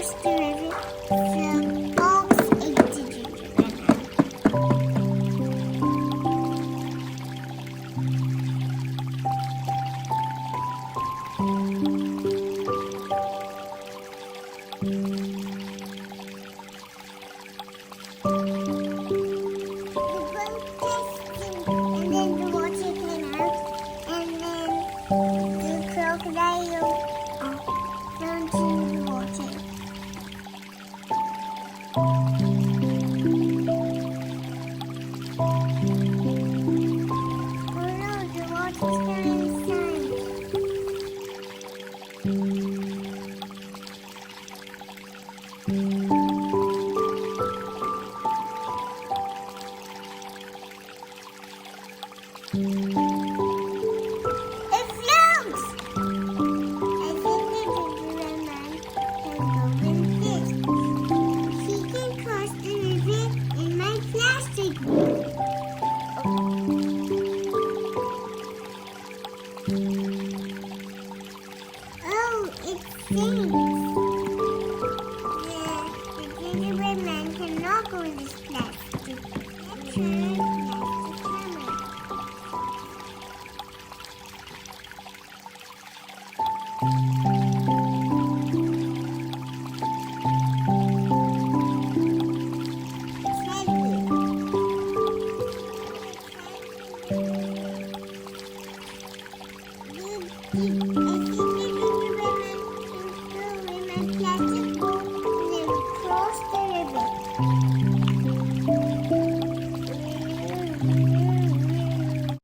cross the river, the box ate the gingerbread man. And then the water came out, and then the crocodile fell into the water. Oh no, the water's going sank. It floats! I think the gingerbread man can go with this. He can cross the river in my plastic boat. Oh, it sinks. The gingerbread man cannot go in this plastic. Let's turn plastic camera. It's heavy.